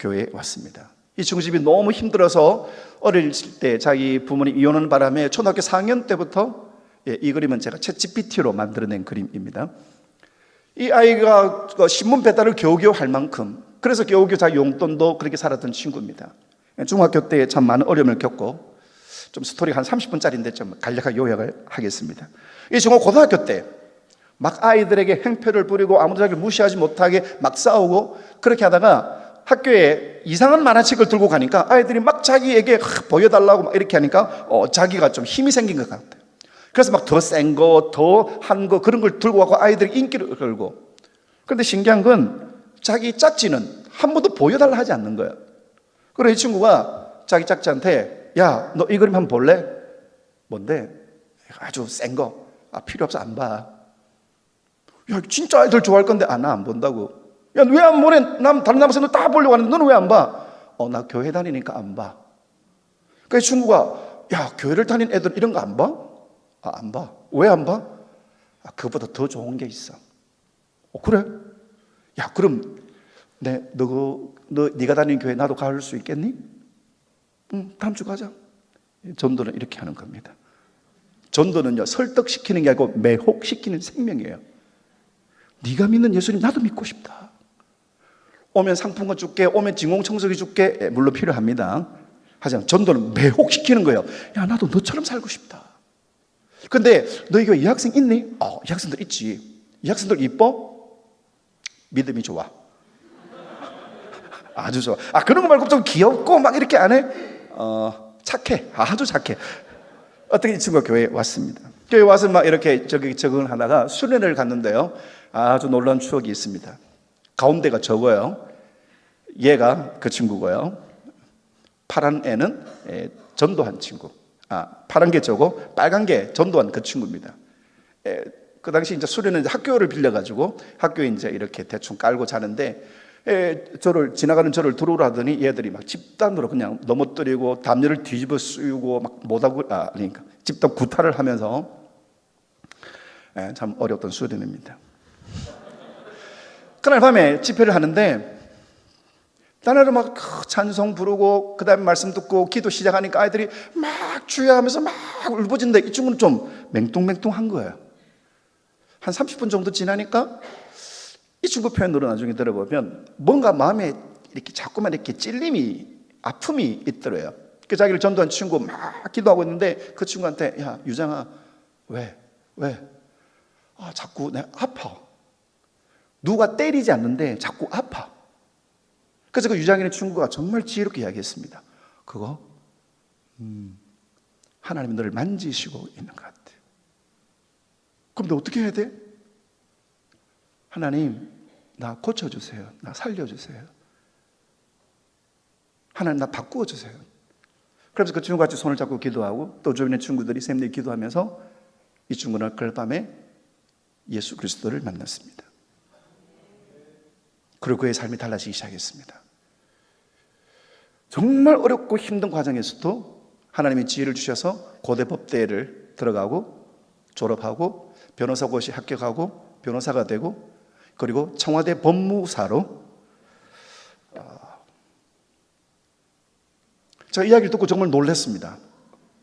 교회에 왔습니다. 이 친구 집이 너무 힘들어서 어릴 때 자기 부모님 이혼하는 바람에 초등학교 4학년 때부터, 이 그림은 제가 챗GPT로 만들어낸 그림입니다. 이 아이가 신문 배달을 겨우겨우 할 만큼, 그래서 겨우겨우 자기 용돈도 그렇게 살았던 친구입니다. 중학교 때 참 많은 어려움을 겪고, 좀 스토리가 한 30분짜리인데 좀 간략하게 요약을 하겠습니다. 이 친구 고등학교 때 막 아이들에게 행패를 부리고 아무도 자기를 무시하지 못하게 막 싸우고, 그렇게 하다가 학교에 이상한 만화책을 들고 가니까 아이들이 막 자기에게 보여달라고 막 이렇게 하니까 자기가 좀 힘이 생긴 것 같아요. 그래서 막 더 센 거, 더 한 거, 그런 걸 들고 가고 아이들이 인기를 끌고. 그런데 신기한 건 자기 짝지는 한 번도 보여달라 하지 않는 거예요. 그래서 이 친구가 자기 짝지한테, 야, 너 이 그림 한번 볼래? 뭔데? 아주 센 거. 필요 없어, 안 봐. 야, 진짜 아이들 좋아할 건데, 나 안 본다고. 야, 왜 안 보내? 다른 남학생들 다 보려고 하는데 너는 왜 안 봐? 나 교회 다니니까 안 봐. 그래서 친구가, 야, 교회를 다니는 애들 이런 거 안 봐? 안 봐. 왜 안 봐? 그보다 더 좋은 게 있어. 그래? 야, 그럼 네가 다니는 교회 나도 갈 수 있겠니? 응, 다음 주 가자. 전도는 이렇게 하는 겁니다. 전도는요, 설득시키는 게 아니고 매혹시키는 생명이에요. 네가 믿는 예수님 나도 믿고 싶다. 오면 상품권 줄게, 오면 진공청소기 줄게. 물론 필요합니다. 하지만 전도는 매혹시키는 거예요. 야, 나도 너처럼 살고 싶다. 근데 너희 교회 이 학생 있니? 이 학생들 있지. 이 학생들 이뻐? 믿음이 좋아. 아주 좋아. 그런 거 말고 좀 귀엽고 막 이렇게 안 해? 착해. 아주 착해. 어떻게 이 친구가 교회에 왔습니다. 교회에 와서 막 이렇게 적응을 하다가 수련회를 갔는데요, 아주 놀라운 추억이 있습니다. 가운데가 저거요. 얘가 그 친구고요. 파란 애는 전도한 친구. 파란 게 저고 빨간 게 전도한 그 친구입니다. 그 당시 이제 수련은 학교를 빌려가지고 학교에 이제 이렇게 대충 깔고 자는데, 지나가는 저를 들어오라 하더니 얘들이 막 집단으로 그냥 넘어뜨리고 담요를 뒤집어 쓰고 막 못하고, 그러니까 집단 구타를 하면서, 참 어려웠던 수련입니다. 그날 밤에 집회를 하는데, 나날은 막 찬송 부르고 그 다음에 말씀 듣고 기도 시작하니까 아이들이 막 주여하면서 막 울부짖는데 이 친구는 좀 맹뚱맹뚱한 거예요. 한 30분 정도 지나니까 이 친구 표현으로 나중에 들어보면 뭔가 마음에 이렇게 자꾸만 이렇게 찔림이, 아픔이 있더래요. 그 자기를 전도한 친구 막 기도하고 있는데 그 친구한테, 야, 유장아, 왜? 자꾸 내가 아파. 누가 때리지 않는데 자꾸 아파. 그래서 그 유장이네 친구가 정말 지혜롭게 이야기했습니다. 그거 하나님이 너를 만지시고 있는 것 같아. 그럼 너 어떻게 해야 돼? 하나님, 나 고쳐주세요. 나 살려주세요. 하나님, 나 바꾸어주세요. 그래서 그 친구가 같이 손을 잡고 기도하고, 또 주변의 친구들이 샘들이 기도하면서 이 친구는 그날 밤에 예수 그리스도를 만났습니다. 그리고 그의 삶이 달라지기 시작했습니다. 정말 어렵고 힘든 과정에서도 하나님이 지혜를 주셔서 고대 법대를 들어가고 졸업하고 변호사고시 합격하고 변호사가 되고, 그리고 청와대 법무사로, 제가 이야기를 듣고 정말 놀랐습니다.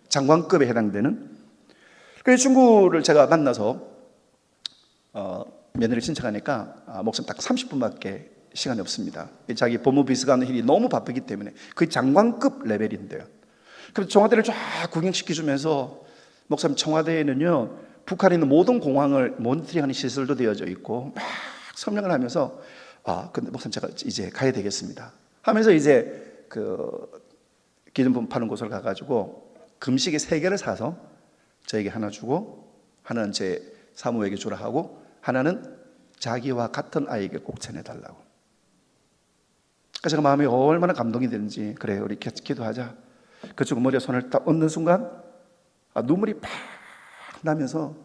장관급에 해당되는. 그 친구를 제가 만나서 면회를 신청하니까 목사님 딱 30분밖에 시간이 없습니다. 자기 법무비서가 하는 일이 너무 바쁘기 때문에 거의 장관급 레벨인데요. 그래서 청와대를 쫙 구경시켜주면서, 목사님 청와대에는요 북한에 있는 모든 공항을 모니터링하는 시설도 되어져 있고 막 설명을 하면서 근데 목사님 제가 이제 가야 되겠습니다 하면서 이제 그 기념품 파는 곳을 가가지고 금식의 3개를 사서 저에게 하나 주고 하나는 제 사모에게 주라 하고 하나는 자기와 같은 아이에게 꼭 전해달라고. 그래서 제가 마음이 얼마나 감동이 되는지 그래 우리 기도하자. 그쪽 머리에 손을 딱 얹는 순간 눈물이 팍 나면서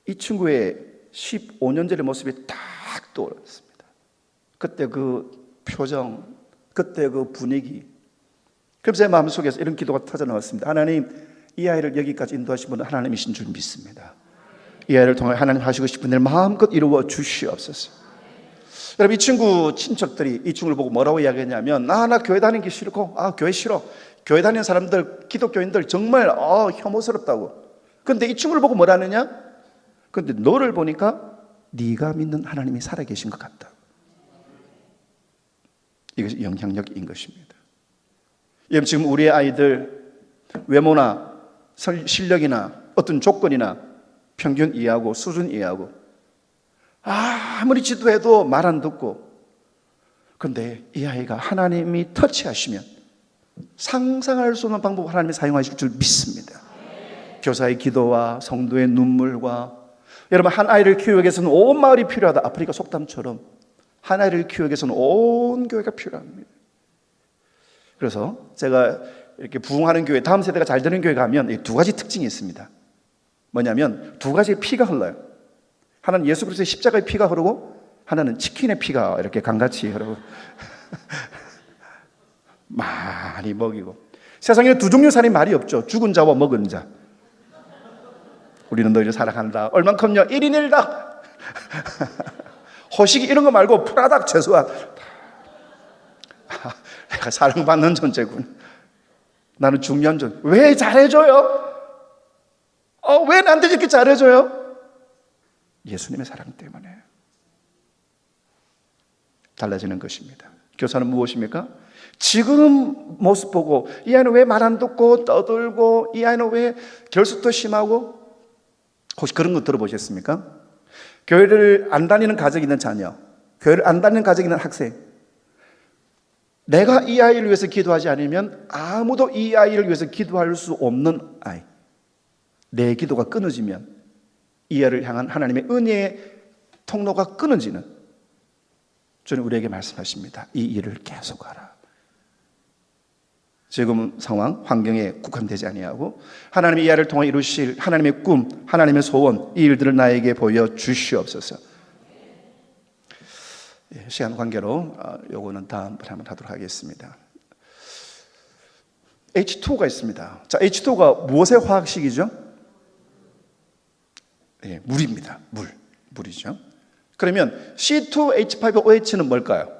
이 친구의 15년 전의 모습이 딱 떠올랐습니다. 그때 그 표정, 그때 그 분위기. 그래서 제 마음속에서 이런 기도가 터져나왔습니다. 하나님, 이 아이를 여기까지 인도하신 분은 하나님이신 줄 믿습니다. 이 아이를 통해 하나님 하시고 싶은 일 마음껏 이루어 주시옵소서. 여러분, 이 친구 친척들이 이 친구를 보고 뭐라고 이야기했냐면 나 교회 다니기 싫고 교회 싫어. 교회 다니는 사람들, 기독교인들 정말 혐오스럽다고. 그런데 이 친구를 보고 뭐라느냐? 그런데 너를 보니까 네가 믿는 하나님이 살아계신 것 같다. 이것이 영향력인 것입니다. 여러분, 지금 우리의 아이들 외모나 실력이나 어떤 조건이나 평균 이하고 수준 이하고 아무리 지도해도 말 안 듣고, 그런데 이 아이가 하나님이 터치하시면 상상할 수 없는 방법을 하나님이 사용하실 줄 믿습니다. 교사의 기도와 성도의 눈물과, 여러분, 한 아이를 키우기 위해서는 온 마을이 필요하다. 아프리카 속담처럼 한 아이를 키우기 위해서는 온 교회가 필요합니다. 그래서 제가 이렇게 부흥하는 교회, 다음 세대가 잘 되는 교회 가면 2가지 특징이 있습니다. 뭐냐면 2가지의 피가 흘러요. 하나는 예수 그리스도의 십자가의 피가 흐르고 하나는 치킨의 피가 이렇게 강같이 흐르고 많이 먹이고. 세상에 2 종류 사람이 말이 없죠. 죽은 자와 먹은 자. 우리는 너희를 사랑한다. 얼만큼요? 1인 1닭. 호식이 이런 거 말고 프라닭 최소한. 내가 사랑받는 존재군. 나는 중요한 존재. 왜 잘해줘요? 왜 나한테 이렇게 잘해줘요? 예수님의 사랑 때문에 달라지는 것입니다. 교사는 무엇입니까? 지금 모습 보고 이 아이는 왜 말 안 듣고 떠들고, 이 아이는 왜 결석도 심하고, 혹시 그런 거 들어보셨습니까? 교회를 안 다니는 가정이 있는 자녀, 교회를 안 다니는 가정이 있는 학생, 내가 이 아이를 위해서 기도하지 않으면 아무도 이 아이를 위해서 기도할 수 없는 아이. 내 기도가 끊어지면 이 아이를 향한 하나님의 은혜의 통로가 끊어지는, 주님 우리에게 말씀하십니다. 이 일을 계속하라. 지금 상황, 환경에 국한되지 아니하고 하나님의 이 아이를 통해 이루실 하나님의 꿈, 하나님의 소원, 이 일들을 나에게 보여주시옵소서. 시간 관계로 요거는 다음번에 한번 하도록 하겠습니다. H2O가 있습니다. 자, H2O가 무엇의 화학식이죠? 물입니다. 물이죠. 그러면 C2H5OH는 뭘까요?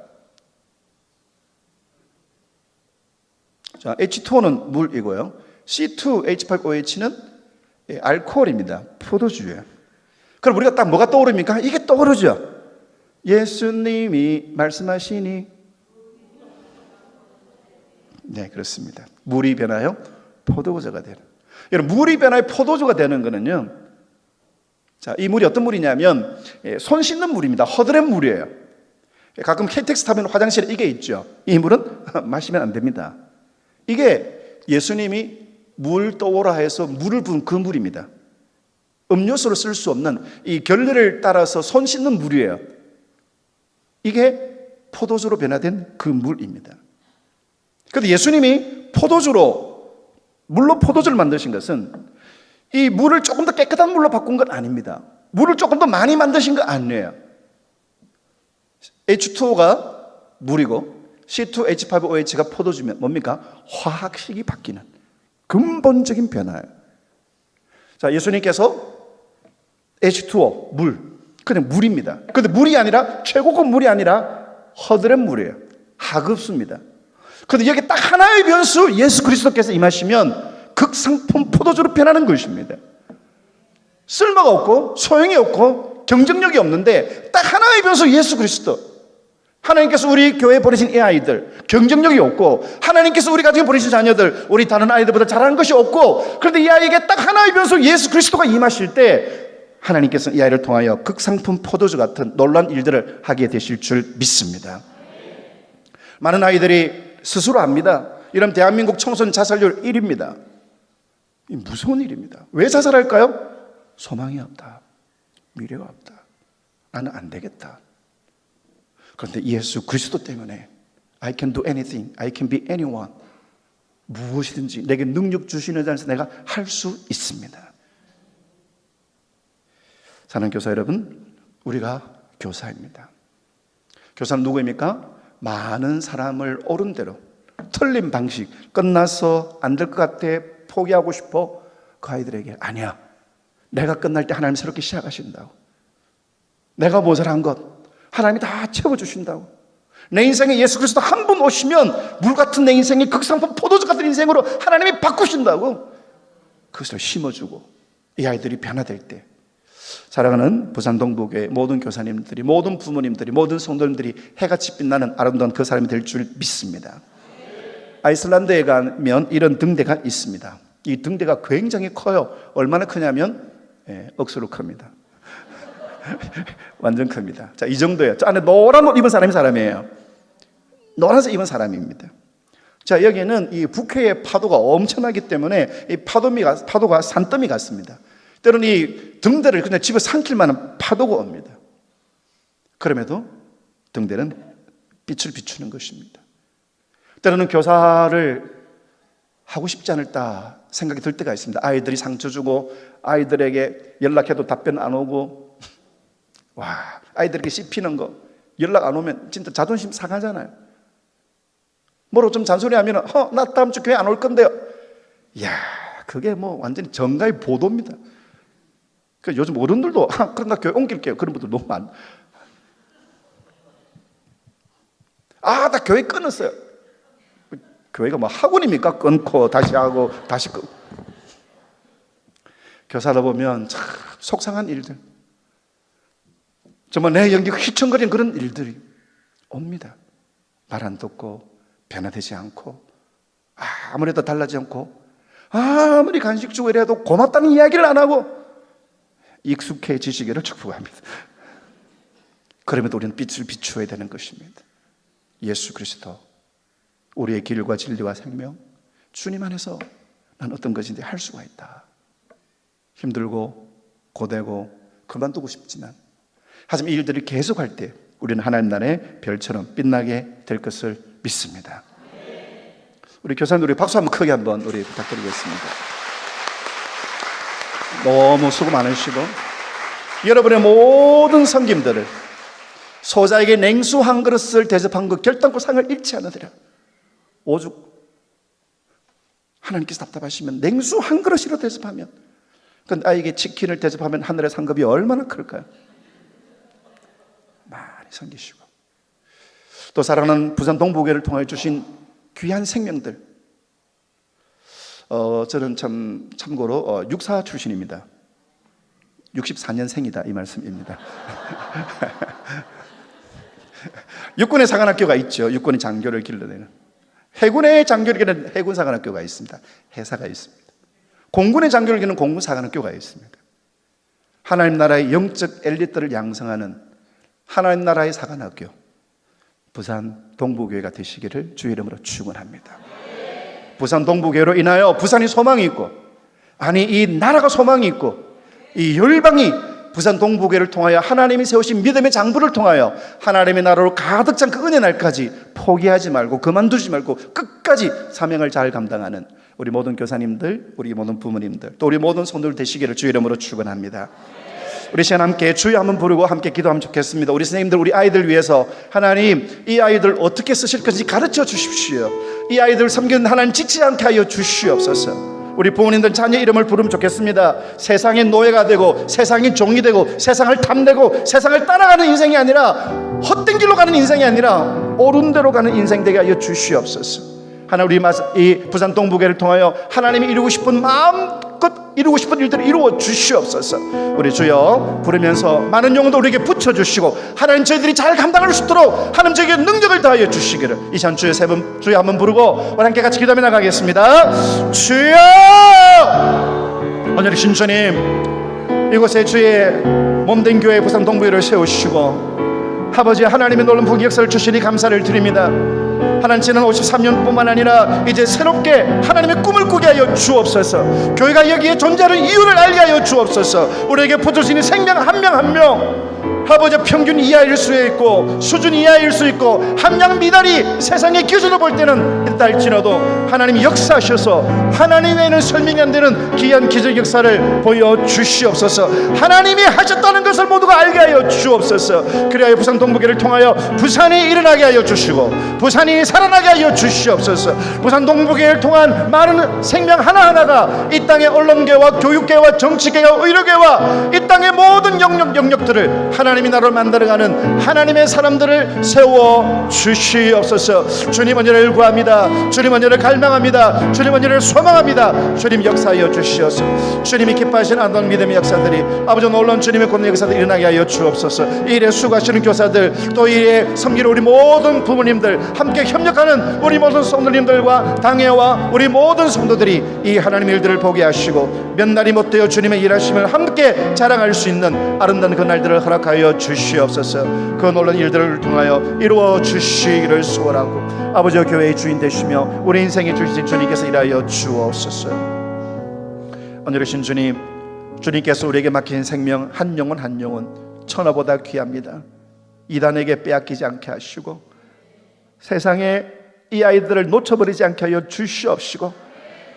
자, H2O는 물이고요. C2H5OH는 알코올입니다. 포도주예요. 그럼 우리가 딱 뭐가 떠오릅니까? 이게 떠오르죠. 예수님이 말씀하시니. 네, 그렇습니다. 물이 변하여 포도주가 되는. 여러분, 물이 변하여 포도주가 되는 거는요, 자, 이 물이 어떤 물이냐면 손 씻는 물입니다. 허드렛 물이에요. 가끔 KTX 타면 화장실에 이게 있죠. 이 물은 마시면 안 됩니다. 이게 예수님이 물 떠오라 해서 물을 부은 그 물입니다. 음료수로 쓸 수 없는 이 결례를 따라서 손 씻는 물이에요. 이게 포도주로 변화된 그 물입니다. 그런데 예수님이 물로 포도주를 만드신 것은 이 물을 조금 더 깨끗한 물로 바꾼 건 아닙니다. 물을 조금 더 많이 만드신 거 아니에요. H2O가 물이고 C2H5OH가 포도주면 뭡니까? 화학식이 바뀌는 근본적인 변화예요. 자, 예수님께서 H2O, 그냥 물입니다. 그런데 물이 아니라, 최고급 물이 아니라 허드렛 물이에요. 하급수입니다. 그런데 여기 딱 하나의 변수, 예수 그리스도께서 임하시면 극상품 포도주로 변하는 것입니다. 쓸모가 없고 소용이 없고 경쟁력이 없는데 딱 하나의 변수, 예수 그리스도. 하나님께서 우리 교회에 보내신 이 아이들 경쟁력이 없고, 하나님께서 우리 가정에 보내신 자녀들 우리 다른 아이들보다 잘하는 것이 없고, 그런데 이 아이에게 딱 하나의 변수 예수 그리스도가 임하실 때 하나님께서 이 아이를 통하여 극상품 포도주 같은 놀라운 일들을 하게 되실 줄 믿습니다. 많은 아이들이 스스로 압니다. 이런 대한민국 청소년 자살률 1위입니다. 이 무서운 일입니다. 왜 자살할까요? 소망이 없다, 미래가 없다, 나는 안 되겠다. 그런데 예수 그리스도 때문에 I can do anything, I can be anyone, 무엇이든지 내게 능력 주시는 자에서 내가 할 수 있습니다. 사랑하는 교사 여러분, 우리가 교사입니다. 교사는 누구입니까? 많은 사람을 옳은 대로, 틀린 방식, 끝나서 안 될 것 같아, 포기하고 싶어, 그 아이들에게 아니야, 내가 끝날 때 하나님 새롭게 시작하신다고, 내가 모자란 것 하나님이 다 채워주신다고, 내 인생에 예수 그리스도 한 분 오시면 물 같은 내 인생이 극상품 포도주 같은 인생으로 하나님이 바꾸신다고, 그것을 심어주고 이 아이들이 변화될 때, 사랑하는 부산 동부교회 모든 교사님들이, 모든 부모님들이, 모든 성도님들이 해같이 빛나는 아름다운 그 사람이 될 줄 믿습니다. 아이슬란드에 가면 이런 등대가 있습니다. 이 등대가 굉장히 커요. 얼마나 크냐면 억수로 큽니다. 완전 큽니다. 자, 이 정도예요. 저 안에 노란 옷 입은 사람이에요. 노란색 입은 사람입니다. 자, 여기는 이 북해의 파도가 엄청나기 때문에 이 파도가 산더미 같습니다. 때로는 이 등대를 그냥 집에 삼킬 만한 파도가 옵니다. 그럼에도 등대는 빛을 비추는 것입니다. 때로는 교사를 하고 싶지 않을까 생각이 들 때가 있습니다. 아이들이 상처 주고, 아이들에게 연락해도 답변 안 오고, 와, 아이들에게 씹히는 거 연락 안 오면 진짜 자존심 상하잖아요. 뭐로 좀 잔소리하면 나 다음 주 교회 안 올 건데요. 이야, 그게 뭐 완전히 정가의 보도입니다. 그러니까 요즘 어른들도 그럼 나 교회 옮길게요, 그런 분들 너무 많아. 나 교회 끊었어요. 교회가 뭐 학원입니까? 끊고 다시 하고 다시 끊고. 교사를 보면 참 속상한 일들, 정말 내 영기가 휘청거리는 그런 일들이 옵니다. 말 안 듣고, 변화되지 않고, 아무래도 달라지지 않고, 아무리 간식 주고 이래도 고맙다는 이야기를 안 하고 익숙해지시기를 축복합니다. 그러면 우리는 빛을 비추어야 되는 것입니다. 예수 그리스도, 우리의 길과 진리와 생명, 주님 안에서 난 어떤 것인지 할 수가 있다. 힘들고 고되고 그만두고 싶지만, 하지만 이 일들을 계속할 때 우리는 하나님 나라의 별처럼 빛나게 될 것을 믿습니다. 우리 교사님, 우리 박수 한번 크게 한번 우리 부탁드리겠습니다. 너무 수고 많으시고, 여러분의 모든 섬김들을, 소자에게 냉수 한 그릇을 대접한 그 결단코 상을 잃지 않으리라. 오죽 하나님께서 답답하시면 냉수 한 그릇이라도 대접하면, 그 아이에게 치킨을 대접하면 하늘의 상급이 얼마나 클까요? 많이 섬기시고, 또 사랑하는 부산 동부교회를 통하여 주신 귀한 생명들, 저는 참고로 육사 출신입니다. 64년생이다 이 말씀입니다. 육군의 사관학교가 있죠. 육군의 장교를 길러내는, 해군의 장교를 기르는 해군 사관학교가 있습니다. 해사가 있습니다. 공군의 장교를 기르는 공군 사관학교가 있습니다. 하나님 나라의 영적 엘리트를 양성하는 하나님 나라의 사관학교, 부산 동부교회가 되시기를 주의 이름으로 축원합니다. 부산 동부교회로 인하여 부산이 소망이 있고, 아니 이 나라가 소망이 있고, 이 열방이 부산 동부교회를 통하여 하나님이 세우신 믿음의 장부를 통하여 하나님의 나라로 가득 찬 그 은혜 날까지 포기하지 말고 그만두지 말고 끝까지 사명을 잘 감당하는 우리 모든 교사님들, 우리 모든 부모님들, 또 우리 모든 성도들 되시기를 주의 이름으로 축원합니다. 우리 시간 함께 주여 한번 부르고 함께 기도하면 좋겠습니다. 우리 선생님들, 우리 아이들 위해서 하나님 이 아이들 어떻게 쓰실 건지 가르쳐 주십시오. 이 아이들 섬기는 하나님 지치지 않게 하여 주시옵소서. 우리 부모님들 자녀 이름을 부르면 좋겠습니다. 세상의 노예가 되고, 세상의 종이 되고, 세상을 탐내고, 세상을 따라가는 인생이 아니라, 헛된 길로 가는 인생이 아니라 옳은 대로 가는 인생 되게 하여 주시옵소서. 하나, 우리 이 부산 동부교회를 통하여 하나님이 이루고 싶은 마음 마음껏 이루고 싶은 일들을 이루어 주시옵소서. 우리 주여 부르면서 많은 영혼도 우리에게 붙여주시고 하나님 저희들이 잘 감당할 수 있도록 하나님 저에게 능력을 다하여 주시기를 이 시간 주여 세 번 주여 한번 부르고 우리 함께 같이 기도하며 나가겠습니다. 주여 오늘 신주님 이곳에 주의 몸된 교회 부산 동부교회를 세우시고 아버지 하나님의 놀라운 복의 역사를 주시니 감사를 드립니다. 하나님 지난 53년뿐만 아니라 이제 새롭게 하나님의 꿈을 꾸게 하여 주옵소서. 교회가 여기에 존재하는 이유를 알게 하여 주옵소서. 우리에게 부어주시는 생명 한 명 한 명 아버지 평균 이하일 수 있고 수준 이하일 수 있고 함량 미달이 세상의 기준으로 볼 때는 있다 할지라도 하나님이 역사하셔서 하나님 외에는 설명이 안 되는 귀한 기적 역사를 보여주시옵소서. 하나님이 하셨다는 것을 모두가 알게 하여 주옵소서. 그래야 부산 동부교회를 통하여 부산이 일어나게 하여 주시고 부산이 살아나게 하여 주시옵소서. 부산 동부교회를 통한 많은 생명 하나하나가 이 땅의 언론계와 교육계와 정치계와 의료계와 이 땅의 모든 영역들을 하나님이 나라를 만들어가는 하나님의 사람들을 세워 주시옵소서. 주님 은혜를 구합니다. 주님 은혜를 갈망합니다. 주님 은혜를 소망합니다. 주님 역사하여 주시옵소서. 주님이 기뻐하시는 안동 믿음의 역사들이 아버지 놀라운 주님의 권능 역사들이 일어나게 하여 주옵소서. 이 일에 수고하시는 교사들 또 이 일에 섬기는 우리 모든 부모님들 함께 협력하는 우리 모든 성도님들과 당회와 우리 모든 성도들이 이 하나님의 일들을 보게 하시고 몇 날이 못되어 주님의 일하심을 함께 자랑할 수 있는 아름다운 그 날들을 허락하여 주시옵소서. 그 놀라운 일들을 통하여 이루어 주시기를 소원하고 아버지 교회의 주인 되시며 우리 인생의 주신 주님께서 일하여 주옵소서. 오늘이신 주님, 주님께서 우리에게 맡긴 생명 한 영혼 한 영혼 천하보다 귀합니다. 이단에게 빼앗기지 않게 하시고 세상에 이 아이들을 놓쳐버리지 않게 하여 주시옵시고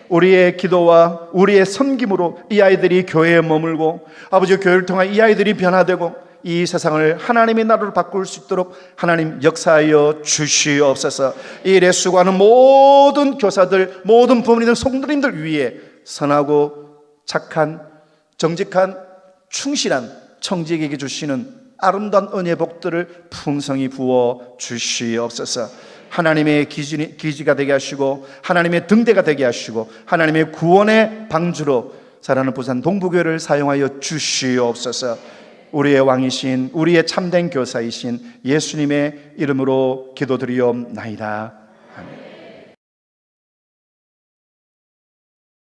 우리의 기도와 우리의 섬김으로 이 아이들이 교회에 머물고 아버지 교회를 통해 이 아이들이 변화되고 이 세상을 하나님의 나라로 바꿀 수 있도록 하나님 역사하여 주시옵소서. 이 일에 수고하는 모든 교사들 모든 부모님들 성도님들 위해 선하고 착한 정직한 충실한 청지기에게 주시는 아름다운 은혜 복들을 풍성히 부어 주시옵소서. 하나님의 기지가 되게 하시고 하나님의 등대가 되게 하시고 하나님의 구원의 방주로 살아가는 부산 동부교회를 사용하여 주시옵소서. 우리의 왕이신 우리의 참된 교사이신 예수님의 이름으로 기도드리옵나이다.